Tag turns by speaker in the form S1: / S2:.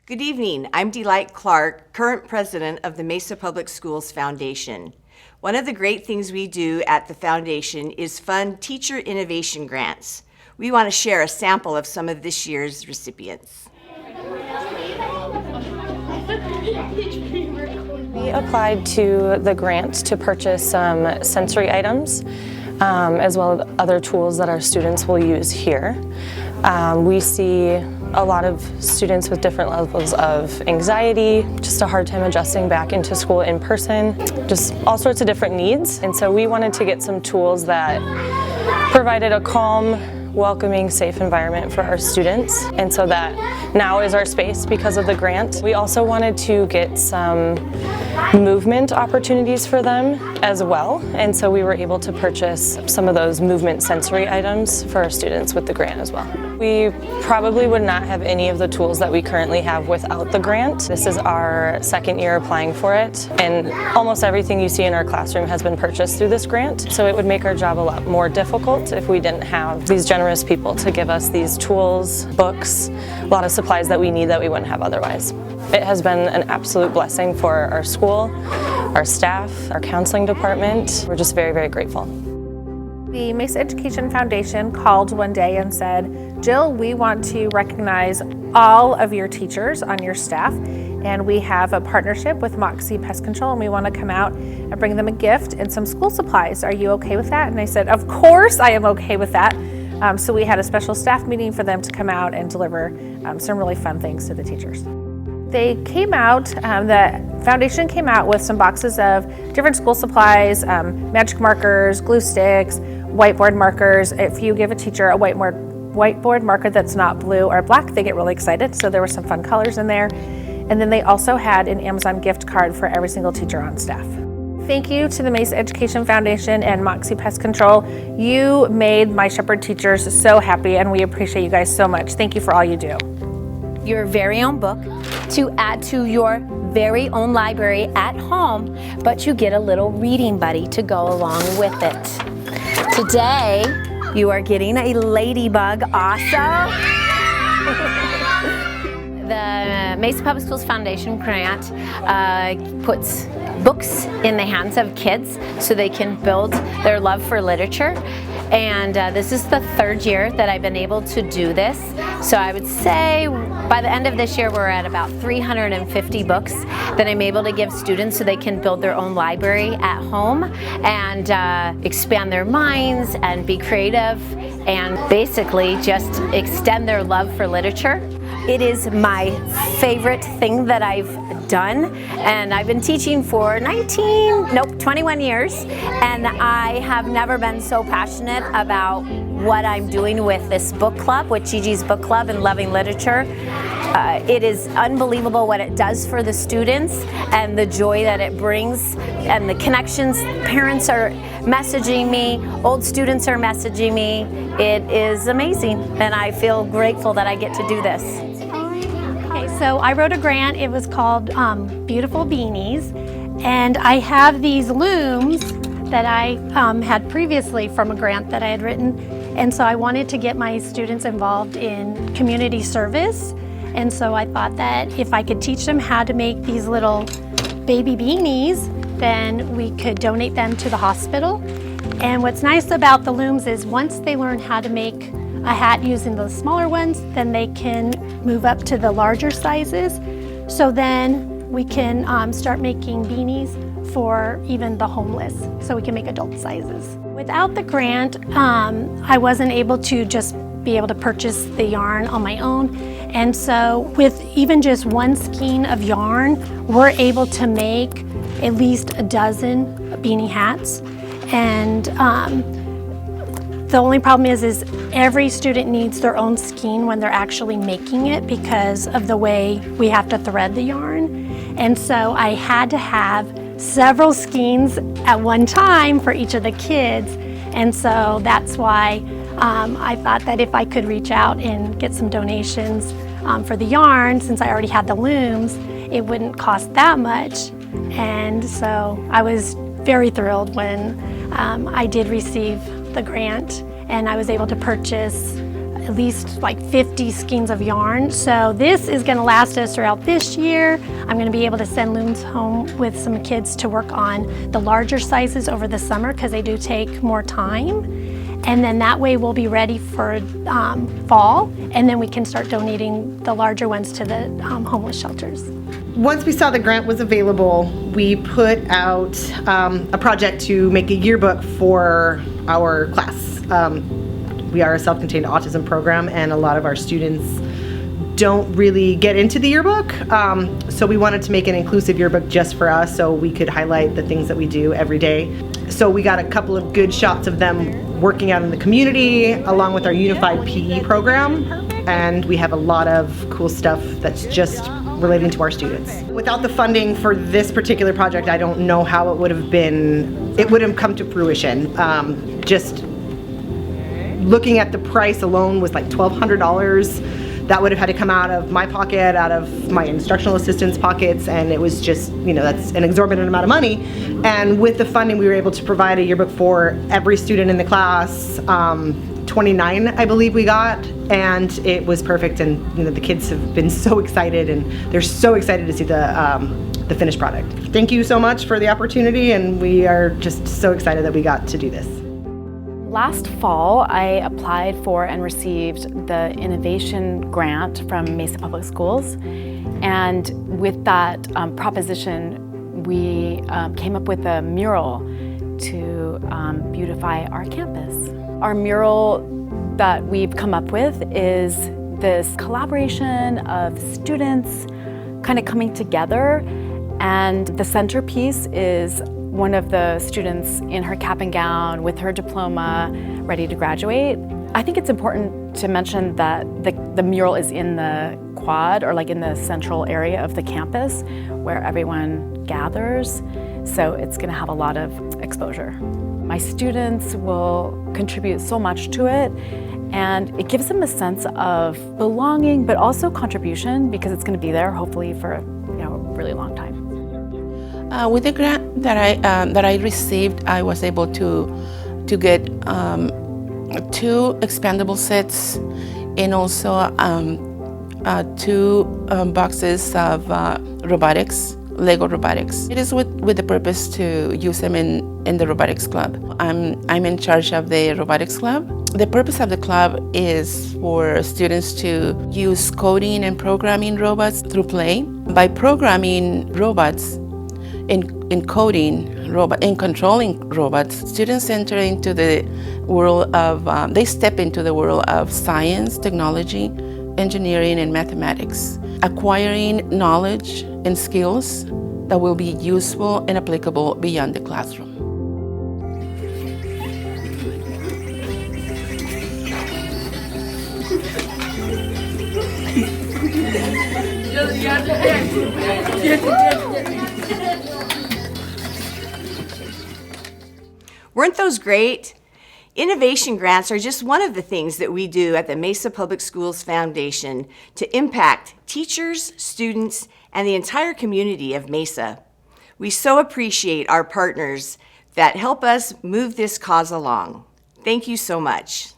S1: Good evening. I'm Delight Clark, current president of the Mesa Public Schools Foundation. One of the great things we do at the foundation is fund teacher innovation grants. We want to share a sample of some of this year's recipients.
S2: We applied to the grant to purchase some sensory items, as well as other tools that our students will use here. We see a lot of students with different levels of anxiety, just a hard time adjusting back into school in person, just all sorts of different needs. And so we wanted to get some tools that provided a calm, welcoming, safe environment for our students. And so that now is our space because of the grant. We also wanted to get some movement opportunities for them as well. And so we were able to purchase some of those movement sensory items for our students with the grant as well. We probably would not have any of the tools that we currently have without the grant. This is our second year applying for it, and almost everything you see in our classroom has been purchased through this grant. So it would make our job a lot more difficult if we didn't have these generous people to give us these tools, books, a lot of supplies that we need that we wouldn't have otherwise. It has been an absolute blessing for our school, our staff, our counseling department. We're just very, very grateful.
S3: The Mesa Education Foundation called one day and said, Jill, we want to recognize all of your teachers on your staff, and we have a partnership with Moxie Pest Control, and we want to come out and bring them a gift and some school supplies. Are you okay with that? And I said, of course I am okay with that. So we had a special staff meeting for them to come out and deliver some really fun things to the teachers. They came out, the foundation came out with some boxes of different school supplies, magic markers, glue sticks, whiteboard markers. If you give a teacher a whiteboard marker that's not blue or black, they get really excited. So there were some fun colors in there. And then they also had an Amazon gift card for every single teacher on staff. Thank you to the Mesa Education Foundation and Moxie Pest Control. You made my Shepherd teachers so happy, and we appreciate you guys so much. Thank you for all you do.
S4: Your very own book to add to your very own library at home, but you get a little reading buddy to go along with it. Today, you are getting a ladybug also. The Mesa Public Schools Foundation grant puts books in the hands of kids so they can build their love for literature. And this is the third year that I've been able to do this. So I would say by the end of this year, we're at about 350 books that I'm able to give students so they can build their own library at home and expand their minds and be creative and basically just extend their love for literature. It is my favorite thing that I've done, and I've been teaching for 21 years, and I have never been so passionate about what I'm doing with this book club, with Gigi's Book Club and Loving Literature. It is unbelievable what it does for the students and the joy that it brings and the connections. Parents are messaging me, old students are messaging me. It is amazing, and I feel grateful that I get to do this.
S5: Okay, so I wrote a grant. It was called Beautiful Beanies, and I have these looms that I had previously from a grant that I had written, and so I wanted to get my students involved in community service, and so I thought that if I could teach them how to make these little baby beanies, then we could donate them to the hospital. And what's nice about the looms is once they learn how to make a hat using the smaller ones, then they can move up to the larger sizes. So then we can start making beanies for even the homeless, so we can make adult sizes. Without the grant, I wasn't able to just be able to purchase the yarn on my own. And so with even just one skein of yarn, we're able to make at least a dozen beanie hats. And the only problem is every student needs their own skein when they're actually making it because of the way we have to thread the yarn. And so I had to have several skeins at one time for each of the kids. And so that's why I thought that if I could reach out and get some donations for the yarn, since I already had the looms, it wouldn't cost that much. And so I was very thrilled when I did receive the grant, and I was able to purchase at least like 50 skeins of yarn. So this is going to last us throughout this year. I'm going to be able to send looms home with some kids to work on the larger sizes over the summer because they do take more time. And then that way we'll be ready for fall, and then we can start donating the larger ones to the homeless shelters.
S6: Once we saw the grant was available, we put out a project to make a yearbook for our class. We are a self-contained autism program, and a lot of our students don't really get into the yearbook. So we wanted to make an inclusive yearbook just for us so we could highlight the things that we do every day. So we got a couple of good shots of them working out in the community along with our unified PE program, and we have a lot of cool stuff that's just relating to our students. Without the funding for this particular project, I don't know how it would have come to fruition. Just looking at the price alone was like $1,200. That would have had to come out of my pocket, out of my instructional assistant's pockets, and it was just, that's an exorbitant amount of money. And with the funding, we were able to provide a yearbook for every student in the class. 29, I believe we got, and it was perfect. And the kids have been so excited, and they're so excited to see the finished product. Thank you so much for the opportunity, and we are just so excited that we got to do this.
S7: Last fall, I applied for and received the Innovation Grant from Mesa Public Schools. And with that proposition, we came up with a mural to beautify our campus. Our mural that we've come up with is this collaboration of students kind of coming together, and the centerpiece is one of the students in her cap and gown with her diploma, ready to graduate. I think it's important to mention that the mural is in the quad, or like in the central area of the campus where everyone gathers, so it's going to have a lot of exposure. My students will contribute so much to it, and it gives them a sense of belonging, but also contribution, because it's going to be there hopefully for a really long time.
S8: With the grant that I received, I was able to get 2 expandable sets, and also 2 boxes of robotics, Lego robotics. It is with the purpose to use them in the robotics club. I'm in charge of the robotics club. The purpose of the club is for students to use coding and programming robots through play. By programming robots, in coding robot, in controlling robots, students enter into the world of, they step into the world of science, technology, engineering, and mathematics, acquiring knowledge and skills that will be useful and applicable beyond the classroom.
S1: Weren't those great? Innovation grants are just one of the things that we do at the Mesa Public Schools Foundation to impact teachers, students, and the entire community of Mesa. We so appreciate our partners that help us move this cause along. Thank you so much.